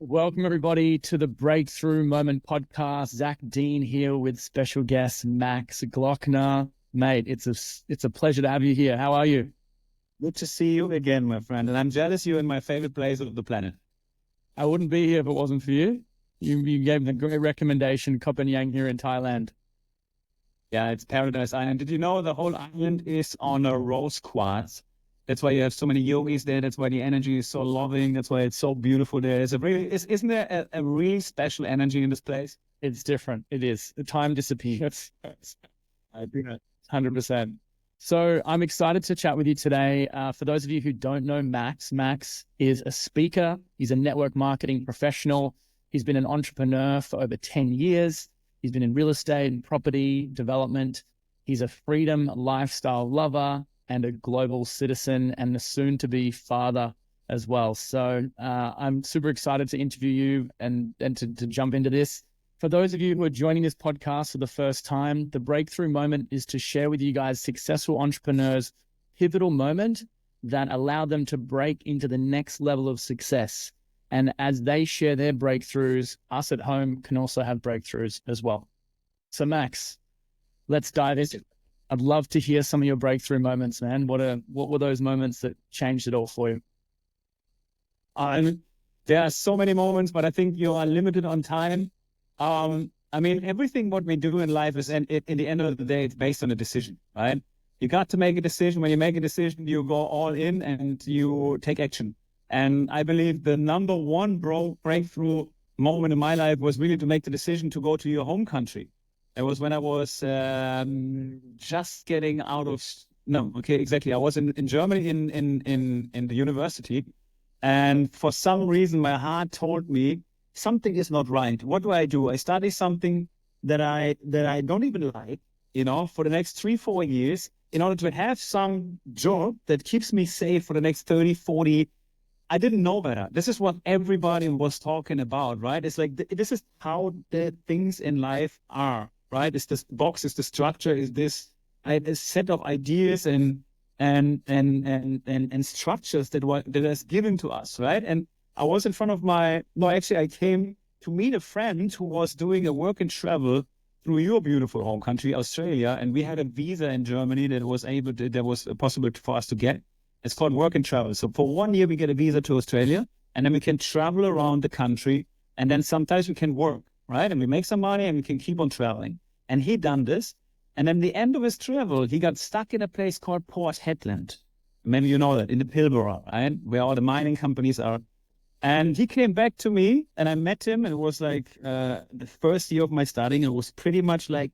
Welcome, everybody, to the Breakthrough Moment podcast. Zac Deane here with special guest Max Gloeckner. Mate, it's a pleasure to have you here. How are you? Good to see you again, my friend. And I'm jealous you're in my favorite place of the planet. I wouldn't be here if it wasn't for you. You gave me a great recommendation, Koh Phangan here in Thailand. Yeah, it's Paradise Island. Did you know the whole island is on a rose quartz? That's why you have so many yogis there. That's why the energy is so loving. That's why it's so beautiful there. Isn't there a really special energy in this place? It's different. It is. The time disappears. I think that. 100%. So I'm excited to chat with you today. For those of you who don't know Max is a speaker. He's a network marketing professional. He's been an entrepreneur for over 10 years. He's been in real estate and property development. He's a freedom lifestyle lover and a global citizen and a soon-to-be father as well. So I'm super excited to interview you and to jump into this. For those of you who are joining this podcast for the first time, the Breakthrough Moment is to share with you guys successful entrepreneurs' pivotal moment that allowed them to break into the next level of success. And as they share their breakthroughs, us at home can also have breakthroughs as well. So Max, let's dive into it. I'd love to hear some of your breakthrough moments, man. What were those moments that changed it all for you? There are so many moments, but I think you are limited on time. Everything what we do in life is, in the end of the day, it's based on a decision, right? You got to make a decision. When you make a decision, you go all in and you take action. And I believe the number one breakthrough moment in my life was really to make the decision to go to your home country. It was when I was just getting out of, I was in Germany in the university. And for some reason, my heart told me something is not right. What do? I study something that I don't even like, for the next 3-4 years in order to have some job that keeps me safe for the next 30, 40. I didn't know better. This is what everybody was talking about, right? It's like, this is how the things in life are, right? It's this box, it's the structure, is this set of ideas and structures that is given to us, right? And I was in front of I came to meet a friend who was doing a work and travel through your beautiful home country, Australia. And we had a visa in Germany that was possible for us to get. It's called work and travel. So for 1 year, we get a visa to Australia, and then we can travel around the country. And then sometimes we can work, right? And we make some money and we can keep on traveling. And he done this. And then the end of his travel, he got stuck in a place called Port Hedland. Maybe you know that, in the Pilbara, right? Where all the mining companies are. And he came back to me and I met him, and it was like the first year of my studying. It was pretty much like,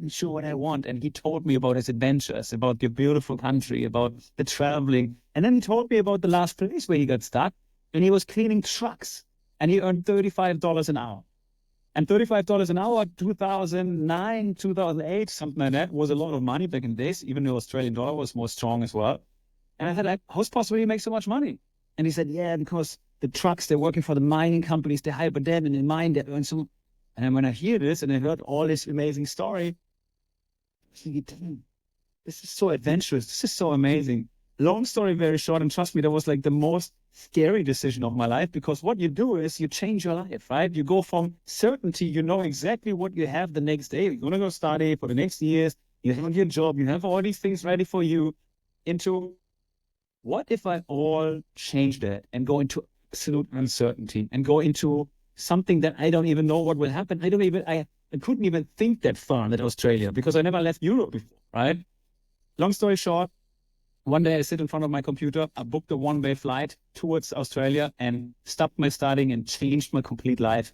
sure what I want. And he told me about his adventures, about your beautiful country, about the traveling. And then he told me about the last place where he got stuck, and he was cleaning trucks, and he earned $35 an hour. And $35 an hour, 2009, 2008, something like that, was a lot of money back in the days, even though Australian dollar was more strong as well. And I said, like, how's it possible you make so much money? And he said, yeah, because the trucks, they're working for the mining companies, they hire them, and in mine, they earn so. And then when I hear this and I heard all this amazing story, I think, damn, this is so adventurous. This is so amazing. Long story, very short. And trust me, that was like the most scary decision of my life, because what you do is you change your life, right? You go from certainty, you know exactly what you have the next day. You're going to go study for the next years. You have your job. You have all these things ready for you, into what if I all change that and go into absolute uncertainty and go into something that I don't even know what will happen. I couldn't even think that far in Australia, because I never left Europe before, right? Long story short, one day I sit in front of my computer, I booked a one-way flight towards Australia and stopped my studying and changed my complete life.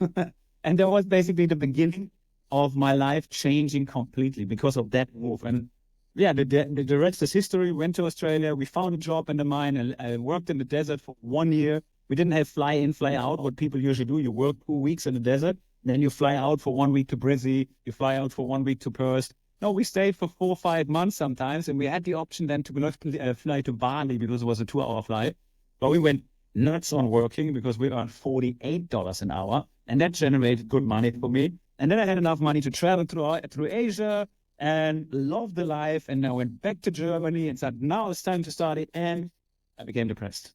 And that was basically the beginning of my life changing completely because of that move. And yeah, the rest is history. We went to Australia, we found a job in the mine, and I worked in the desert for 1 year. We didn't have fly in, fly out, what people usually do. You work 2 weeks in the desert, then you fly out for 1 week to Brizzy, you fly out for 1 week to Perth. No, we stayed for 4 or 5 months sometimes, and we had the option then to fly to Bali, because it was a 2-hour flight. But we went nuts on working because we earned $48 an hour, and that generated good money for me. And then I had enough money to travel through Asia and loved the life. And I went back to Germany and said, now it's time to study. And I became depressed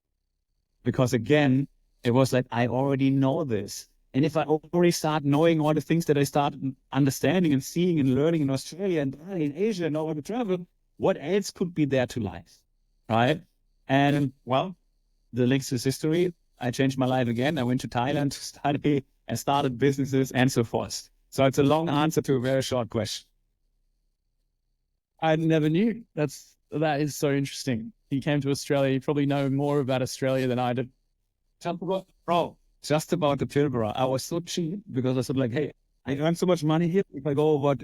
because, again, It was like, I already know this. And if I already start knowing all the things that I started understanding and seeing and learning in Australia and in Asia and all over travel, what else could be there to life, right? And well, the links is history. I changed my life again. I went to Thailand to study and started businesses and so forth. So it's a long answer to a very short question. I never knew. That is so interesting. You came to Australia. You probably know more about Australia than I did. Just about the Pilbara. I was so cheap because I said like, hey, I earn so much money here. If I go over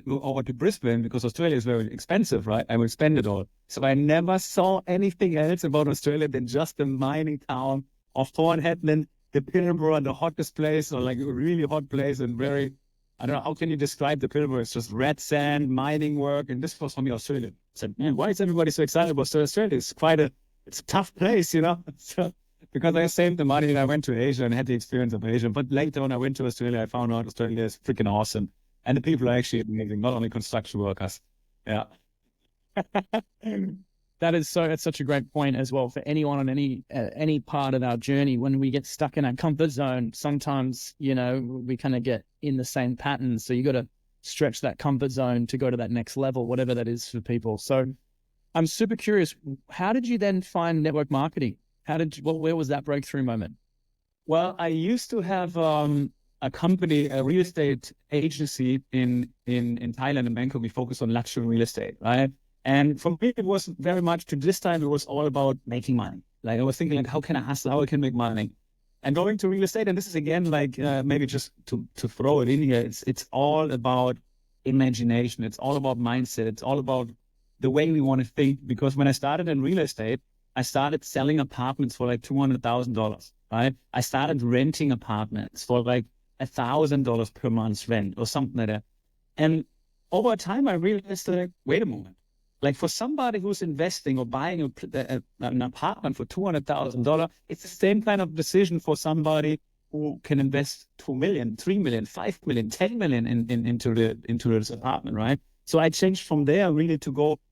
to Brisbane, because Australia is very expensive, right? I will spend it all. So I never saw anything else about Australia than just the mining town of Thorn Headland, the Pilbara, the hottest place, or like a really hot place, and very, I don't know, how can you describe the Pilbara? It's just red sand, mining work, and this was for me Australia. I said, man, why is everybody so excited about Australia? It's a tough place, you know? So, because I saved the money and I went to Asia and had the experience of Asia. But later when I went to Australia, I found out Australia is freaking awesome. And the people are actually amazing, not only construction workers. Yeah. It's such a great point as well for anyone on any part of our journey. When we get stuck in our comfort zone, sometimes, we kind of get in the same pattern. So you got to stretch that comfort zone to go to that next level, whatever that is for people. So I'm super curious, how did you then find network marketing? Where was that breakthrough moment? Well, I used to have a company, a real estate agency in Thailand and Bangkok. We focused on luxury real estate, right? And for me, it was very much to this time, it was all about making money. Like I was thinking, like, how can I hustle? How I can make money? And going to real estate, and this is again, like maybe just to throw it in here, it's all about imagination. It's all about mindset. It's all about the way we want to think. Because when I started in real estate, I started selling apartments for like $200,000, right? I started renting apartments for like $1,000 per month rent or something like that. And over time, I realized like, wait a moment. Like for somebody who's investing or buying an apartment for $200,000, it's the same kind of decision for somebody who can invest 2 million, 3 million, 5 million, 10 million into this apartment, right? So I changed from there really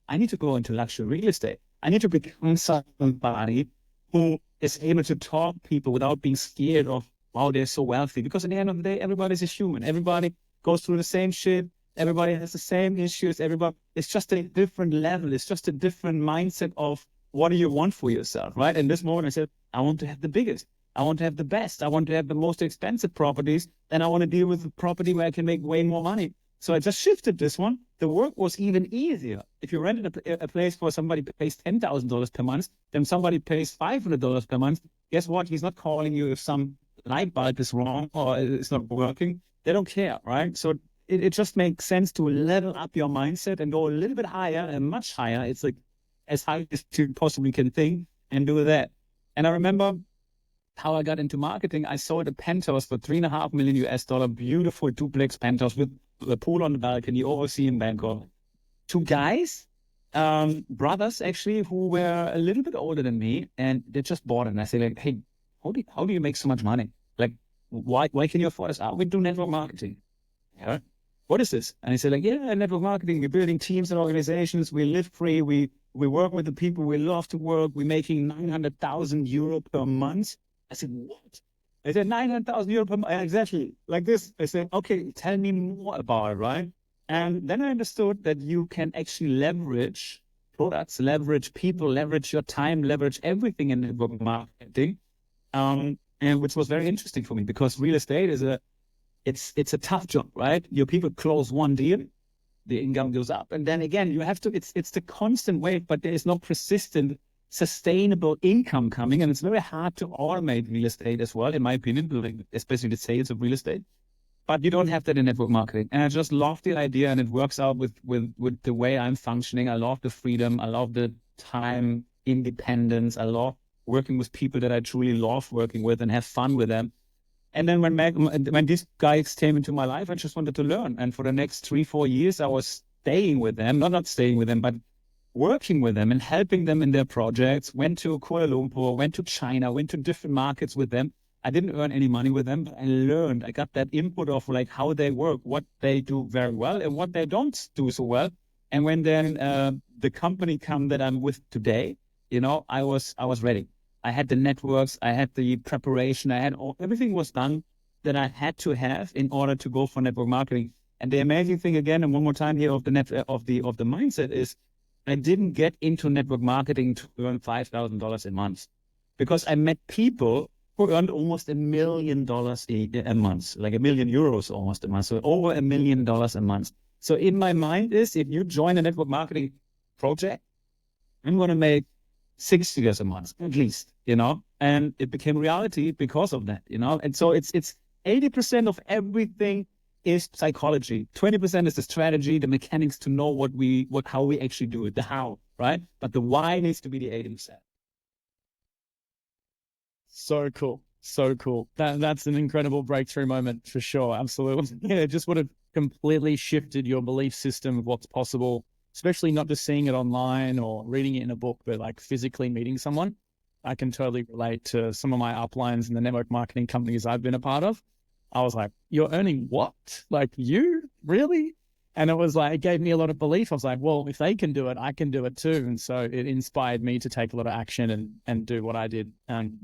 I need to go into luxury real estate. I need to become somebody who is able to talk to people without being scared of, wow, they're so wealthy. Because at the end of the day, everybody's a human. Everybody goes through the same shit. Everybody has the same issues. It's just a different level. It's just a different mindset of what do you want for yourself, right? And this moment I said, I want to have the biggest. I want to have the best. I want to have the most expensive properties. And I want to deal with a property where I can make way more money. So I just shifted this one. The work was even easier. If you rented a place for somebody who pays $10,000 per month, then somebody pays $500 per month. Guess what? He's not calling you if some light bulb is wrong or it's not working. They don't care, right? So it just makes sense to level up your mindset and go a little bit higher and much higher. It's like as high as you possibly can think and do that. And I remember how I got into marketing. I sold a penthouse for $3.5 million, beautiful duplex penthouse with a pool on the balcony, overseeing in Bangkok. Two guys, brothers actually, who were a little bit older than me, and they just bought it. And I said, like, hey, how do you make so much money? Like, why can you afford this? We do network marketing. Yeah. What is this? And I said, like, yeah, network marketing. We're building teams and organizations. We live free. We work with the people we love to work. We're making 900,000 euro per month. I said, what? I said, 900,000 euro per month. Exactly. Like this. I said, okay, tell me more about it, right? And then I understood that you can actually leverage products, leverage people, leverage your time, leverage everything in network marketing. And which was very interesting for me because real estate is it's a tough job, right? Your people close one deal, the income goes up. And then again, you have to, it's the constant wave, but there is no persistent, sustainable income coming. And it's very hard to automate real estate as well, in my opinion, especially the sales of real estate. But you don't have that in network marketing. And I just love the idea, and it works out with the way I'm functioning. I love the freedom. I love the time independence. I love working with people that I truly love working with and have fun with them. And then when these guys came into my life, I just wanted to learn. And for the next 3-4 years, I was staying with them, not staying with them, but working with them and helping them in their projects. Went to Kuala Lumpur, went to China, went to different markets with them. I didn't earn any money with them, but I learned. I got that input of like how they work, what they do very well and what they don't do so well. And when then the company come that I'm with today, I was ready. I had the networks, I had the preparation, everything was done that I had to have in order to go for network marketing. And the amazing thing again, and one more time here of the mindset is I didn't get into network marketing to earn $5,000 a month, because I met people who earned almost $1 million a month, like €1 million almost a month. So over $1 million a month. So in my mind is, if you join a network marketing project, I'm going to make 6 figures a month, at least, and it became reality because of that, and so it's 80% of everything is psychology. 20% is the strategy, the mechanics to know how we actually do it, the how, right? But the why needs to be the 80%. So cool. So cool. That's an incredible breakthrough moment for sure. Absolutely. Yeah, it just would have completely shifted your belief system of what's possible, especially not just seeing it online or reading it in a book, but like physically meeting someone. I can totally relate to some of my uplines in the network marketing companies I've been a part of. I was like, you're earning what? Like, you really? And it was like, it gave me a lot of belief. I was like, well, if they can do it, I can do it too. And so it inspired me to take a lot of action and do what I did. And,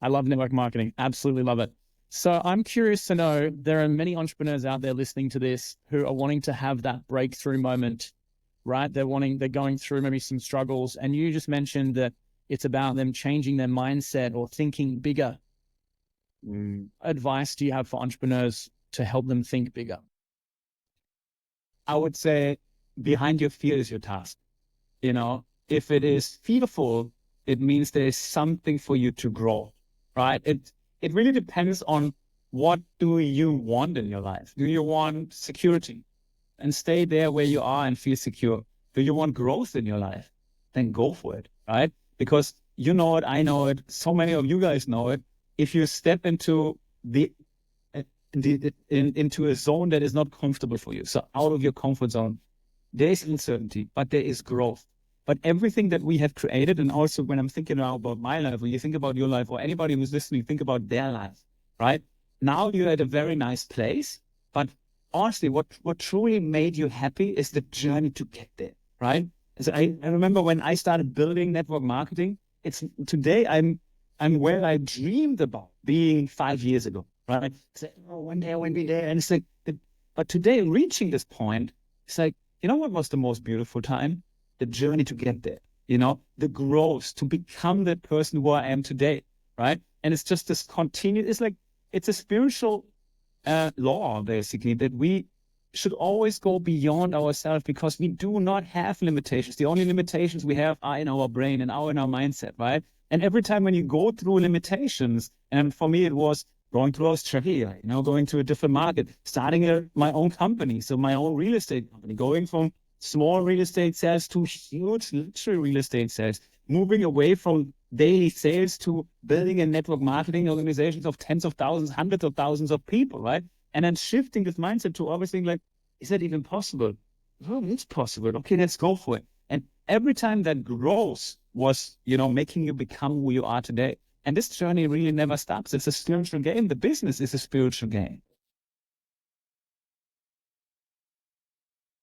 I love network marketing. Absolutely love it. So I'm curious to know, there are many entrepreneurs out there listening to this who are wanting to have that breakthrough moment, right? They're going through maybe some struggles. And you just mentioned that it's about them changing their mindset or thinking bigger. Advice do you have for entrepreneurs to help them think bigger? I would say behind your fear is your task. If it is fearful, it means there is something for you to grow, right? It really depends on, what do you want in your life? Do you want security and stay there where you are and feel secure? Do you want growth in your life? Then go for it, right? Because you know it, I know it, so many of you guys know it. If you step into into a zone that is not comfortable for you, so out of your comfort zone, there is uncertainty, but there is growth. But everything that we have created, and also when I'm thinking now about my life, when you think about your life, or anybody who's listening, think about their life, right? Now you're at a very nice place, but honestly, what truly made you happy is the journey to get there, right? So I remember when I started building network marketing, today I'm where I dreamed about being 5 years ago, right? It's like, oh, one day I will be there. And it's like, but today reaching this point, it's like, what was the most beautiful time? The journey to get there, the growth to become the person who I am today, right? And it's just this it's a spiritual law, basically, that we should always go beyond ourselves, because we do not have limitations. The only limitations we have are in our brain and in our mindset, right? And every time when you go through limitations, and for me, it was going to Australia, going to a different market, starting my own company, so my own real estate company, going from small real estate sales to huge luxury real estate sales, moving away from daily sales to building a network marketing organizations of tens of thousands, hundreds of thousands of people, right? And then shifting this mindset to everything like, is that even possible? Oh, it's possible. Okay, let's go for it. And every time that grows was, making you become who you are today. And this journey really never stops. It's a spiritual game. The business is a spiritual game.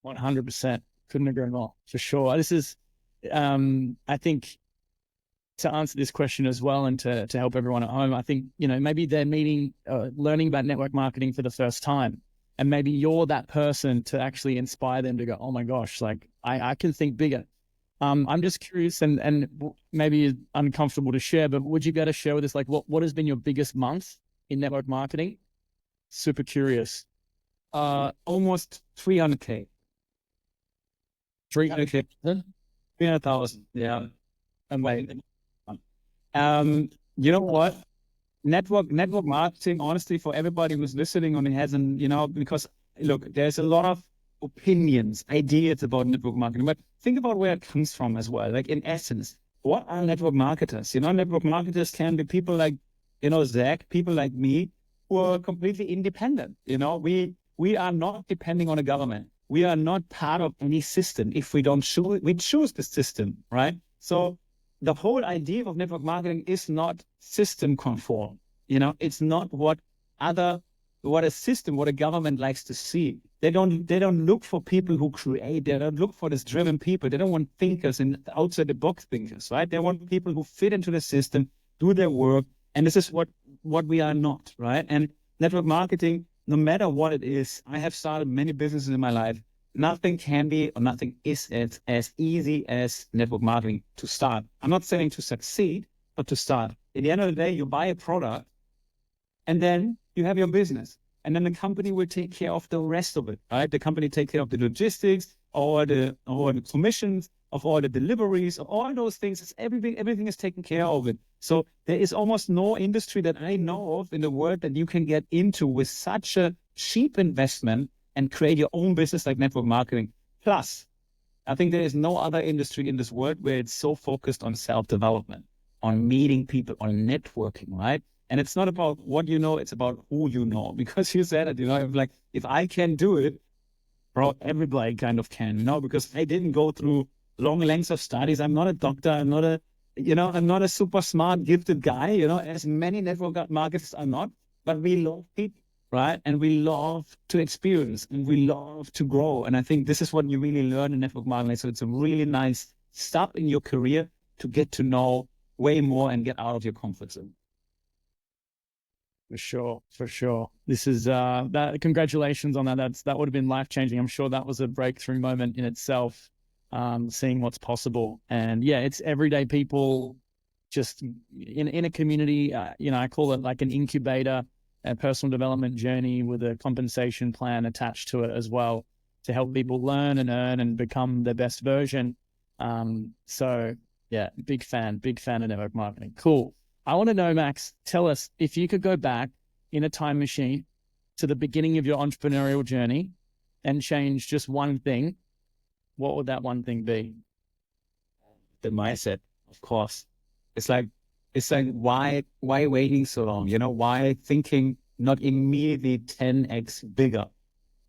100%. Couldn't agree more, for sure. This is, I think, to answer this question as well, and to help everyone at home, I think, maybe they're learning about network marketing for the first time. And maybe you're that person to actually inspire them to go, oh my gosh, like I can think bigger. I'm just curious, and maybe uncomfortable to share, but would you be able to share with us, like, what has been your biggest month in network marketing? Super curious. Almost 300K. 300K. 300,000. Yeah. Amazing. You know what? Network marketing, honestly, for everybody who's listening only hasn't, because look, there's a lot of opinions, ideas about network marketing, but think about where it comes from as well. Like, in essence, what are network marketers? Network marketers can be people like, Zac, people like me, who are completely independent. We are not depending on a government. We are not part of any system. If we don't choose, we choose the system, right? So the whole idea of network marketing is not system conform. It's not what other what a system, what a government likes to see. They don't look for people who create. They don't look for these driven people. They don't want thinkers and outside the box thinkers, right? They want people who fit into the system, do their work. And this is what we are not, right? And network marketing, no matter what it is, I have started many businesses in my life. Nothing can be or nothing is as easy as network marketing to start. I'm not saying to succeed, but to start. At the end of the day, you buy a product and then you have your business. And then the company will take care of the rest of it, right? The company take care of the logistics, or the commissions, of all the deliveries, of all those things. It's everything is taken care of it. So there is almost no industry that I know of in the world that you can get into with such a cheap investment and create your own business like network marketing. Plus, I think there is no other industry in this world where it's so focused on self-development, on meeting people, on networking, right? And it's not about what you know, it's about who you know. Because you said it, like, if I can do it, bro, everybody kind of can, because I didn't go through long lengths of studies. I'm not a doctor. I'm not a super smart, gifted guy, as many network marketers are not, but we love people, right? And we love to experience and we love to grow. And I think this is what you really learn in network marketing. So it's a really nice step in your career to get to know way more and get out of your comfort zone. For sure. This is that. Congratulations on that. That would have been life-changing. I'm sure that was a breakthrough moment in itself, seeing what's possible. And yeah, it's everyday people just in a community. I call it like an incubator, a personal development journey with a compensation plan attached to it as well, to help people learn and earn and become their best version. So yeah, big fan of network marketing. Cool. I want to know, Max, tell us, if you could go back in a time machine to the beginning of your entrepreneurial journey and change just one thing, what would that one thing be? The mindset, of course. It's like why waiting so long? Why thinking not immediately 10x bigger?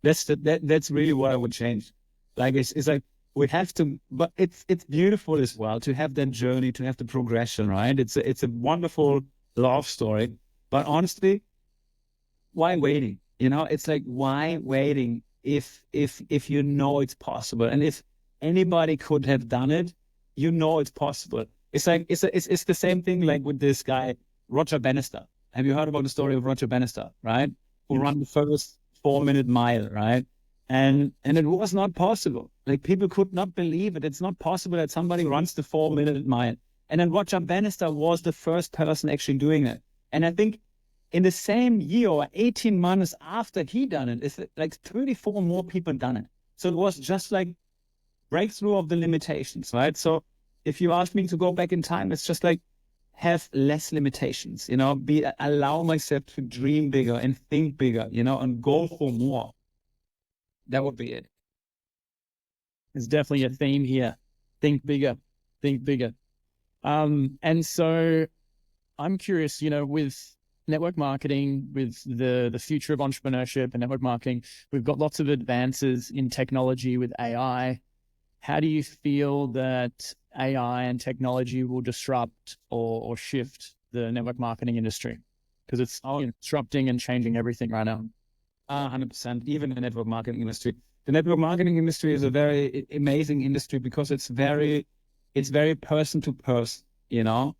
That's really what I would change. Like it's like we have to, but it's beautiful as well to have that journey, to have the progression, right? It's a wonderful love story. But honestly, why waiting? It's like, why waiting if it's possible, and if anybody could have done it, it's possible. It's like it's the same thing like with this guy Roger Bannister. Have you heard about the story of Roger Bannister, right? Who ran the first 4-minute mile, right? And it was not possible. Like, people could not believe it. It's not possible that somebody runs the 4-minute mile. And then Roger Bannister was the first person actually doing it. And I think in the same year or 18 months after he done it, it's like 34 more people done it. So it was just like breakthrough of the limitations, right? So if you ask me to go back in time, it's just like, have less limitations, allow myself to dream bigger and think bigger, and go for more. That would be it. There's definitely a theme here. Think bigger. And so I'm curious, with network marketing, with the future of entrepreneurship and network marketing, we've got lots of advances in technology with AI. How do you feel that AI and technology will disrupt or shift the network marketing industry? Because it's disrupting and changing everything right now. 100%, even the network marketing industry. The network marketing industry is a very amazing industry because it's very person to person, a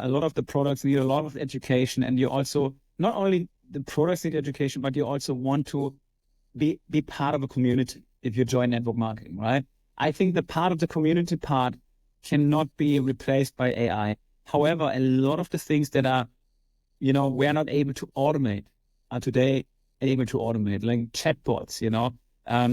lot of the products need a lot of education, and you also, not only the products need education, but you also want to be part of a community if you join network marketing, right? I think the part of the community part cannot be replaced by AI. However, a lot of the things that are, we're not able to automate are today able to automate, like chatbots,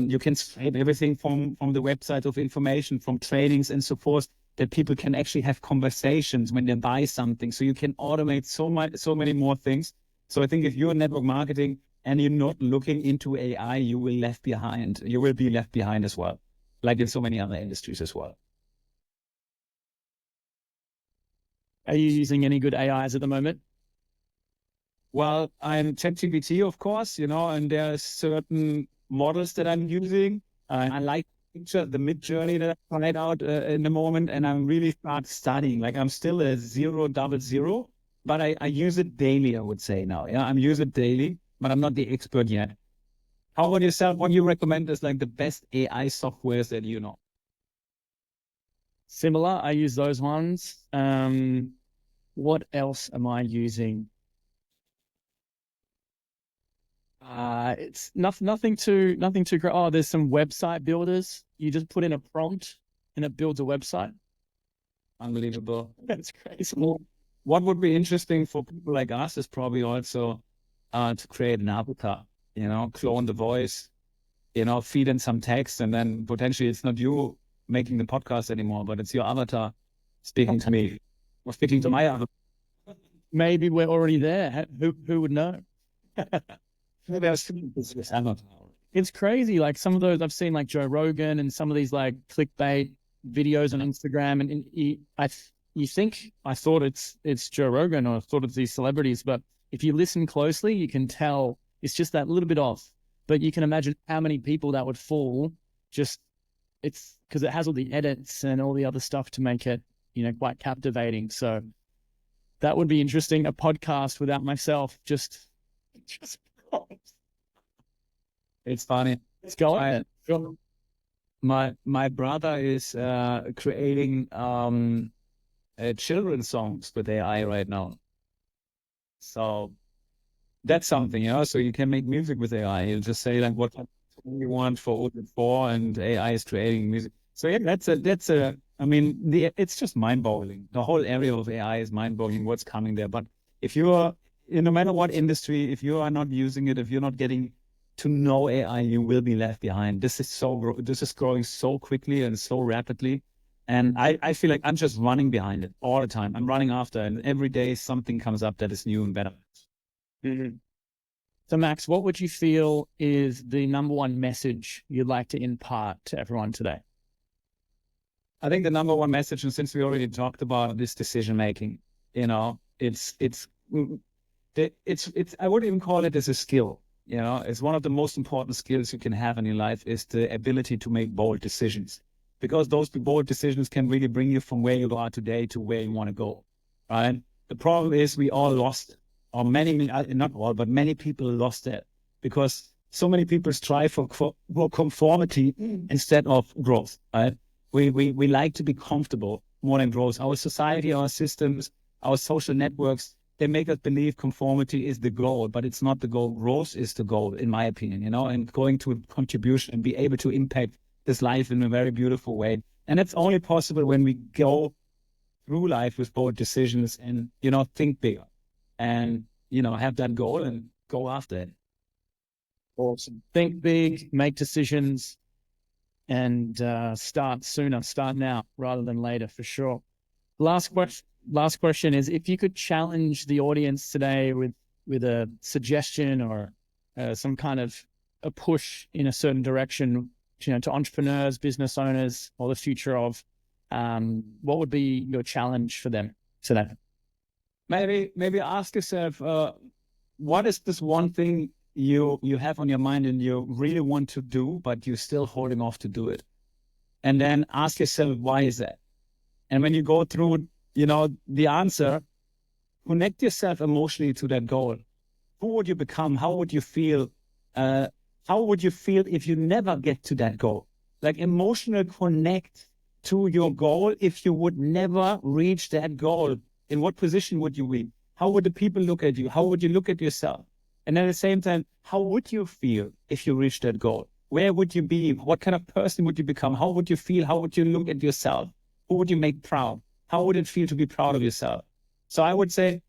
you can scrape everything from the website of information, from trainings and so forth, that people can actually have conversations when they buy something. So you can automate so many more things. So I think if you're in network marketing and you're not looking into AI, you will be left behind as well, like in so many other industries as well. Are you using any good AIs at the moment? Well, I'm ChatGPT, of course, and there are certain models that I'm using. I like the mid-journey that I tried out in the moment, and I'm really start studying. Like, I'm still a 000, but I use it daily, I would say now. Yeah, I'm using it daily. but I'm not the expert yet. How about yourself? What do you recommend as like the best AI softwares that you know? Similar. I use those ones. What else am I using? It's nothing too great. Oh, there's some website builders. You just put in a prompt and it builds a website. Unbelievable. That's crazy. What would be interesting for people like us is probably also to create an avatar, clone the voice, feed in some text, and then potentially it's not you making the podcast anymore, but it's your avatar speaking to me or speaking to my avatar. Maybe we're already there. Who would know? Maybe I was thinking this avatar. It's crazy. Like some of those I've seen, like Joe Rogan and some of these like clickbait videos on Instagram, and I thought it's Joe Rogan, or I thought it's these celebrities, but if you listen closely, you can tell it's just that little bit off. But you can imagine how many people that would fall. It's because it has all the edits and all the other stuff to make it, quite captivating. So that would be interesting. A podcast without myself, just. It's funny. Let's go on it. My brother is creating children's songs with AI right now. So that's something, so you can make music with AI. You just say like what you want for Audio 4 and AI is creating music. So yeah, it's just mind-boggling. The whole area of AI is mind-boggling what's coming there. But if you are, no matter what industry, if you are not using it, if you're not getting to know AI, you will be left behind. This is growing so quickly and so rapidly. And I feel like I'm just running behind it all the time. I'm running after, and every day something comes up that is new and better. Mm-hmm. So Max, what would you feel is the number one message you'd like to impart to everyone today? I think the number one message, and since we already talked about this decision making, it's I wouldn't even call it as a skill. It's one of the most important skills you can have in your life is the ability to make bold decisions, because those bold decisions can really bring you from where you are today to where you want to go. Right? The problem is we all lost, or not all, but many people lost it because so many people strive for conformity instead of growth. Right? We like to be comfortable more than growth. Our society, our systems, our social networks, they make us believe conformity is the goal, but it's not the goal. Growth is the goal, in my opinion, and going to contribution and be able to impact this life in a very beautiful way. And it's only possible when we go through life with bold decisions and, think bigger and, have that goal and go after it. Awesome. Think big, make decisions, and start sooner, start now rather than later, for sure. Last question is, if you could challenge the audience today with a suggestion or some kind of a push in a certain direction, to entrepreneurs, business owners, or the future of, what would be your challenge for them today? Maybe ask yourself, what is this one thing you have on your mind and you really want to do, but you're still holding off to do it? And then ask yourself, why is that? And when you go through, the answer, connect yourself emotionally to that goal. Who would you become? How would you feel? How would you feel if you never get to that goal? Like emotional connect to your goal. If you would never reach that goal, in what position would you be? How would the people look at you? How would you look at yourself? And at the same time, how would you feel if you reached that goal? Where would you be? What kind of person would you become? How would you feel? How would you look at yourself? Who would you make proud? How would it feel to be proud of yourself? So I would say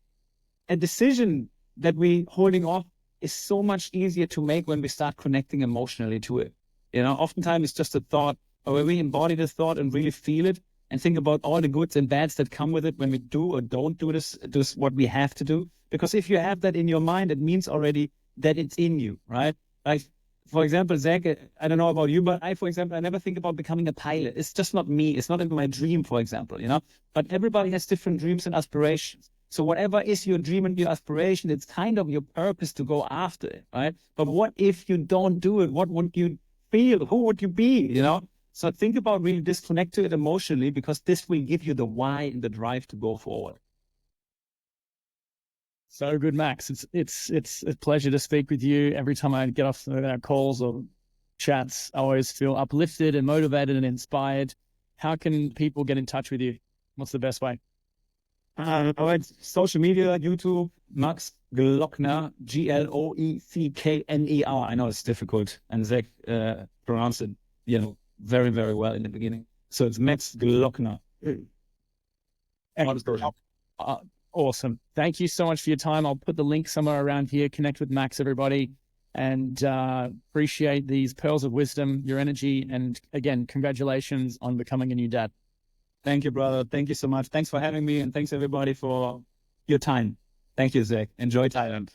a decision that we holding off is so much easier to make when we start connecting emotionally to it. Oftentimes it's just a thought, but when we embody the thought and really feel it and think about all the goods and bads that come with it when we do or don't do this what we have to do. Because if you have that in your mind, it means already that it's in you, right? Like, for example, Zach, I don't know about you, but I never think about becoming a pilot. It's just not me. It's not in my dream, for example, but everybody has different dreams and aspirations. So whatever is your dream and your aspiration, it's kind of your purpose to go after it, right? But what if you don't do it? What would you feel? Who would you be, So think about really disconnect to it emotionally, because this will give you the why and the drive to go forward. So good, Max. It's a pleasure to speak with you. Every time I get off our calls or chats, I always feel uplifted and motivated and inspired. How can people get in touch with you? What's the best way? Social media, YouTube, Max Gloeckner, Gloeckner. I know it's difficult, and Zac pronounced it, very, very well in the beginning. So it's Max Gloeckner. Awesome. Thank you so much for your time. I'll put the link somewhere around here. Connect with Max, everybody, and appreciate these pearls of wisdom, your energy, and again, congratulations on becoming a new dad. Thank you, brother. Thank you so much. Thanks for having me, and thanks everybody for your time. Thank you, Zac. Enjoy Thailand.